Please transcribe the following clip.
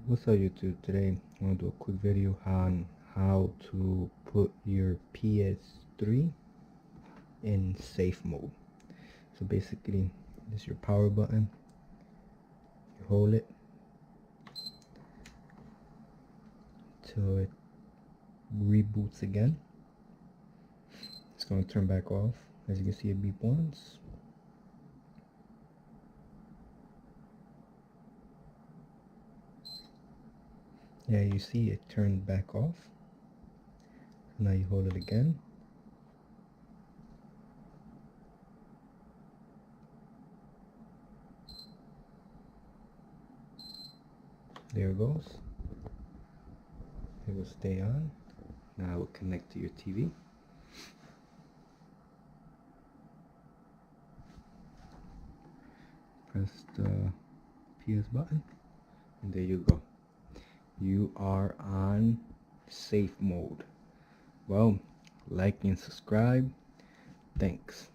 What's up YouTube? Today I'm going to do a quick video on how to put your PS3 in safe mode. So basically this is your power button. You hold it till it reboots again. It's going to turn back off. As you can see, it beep once. Yeah, you see it turned back off. Now you hold it again. There it goes. It will stay on. Now it will connect to your TV. Press the PS button, and there you go. You are on safe mode. Well, like and subscribe. Thanks.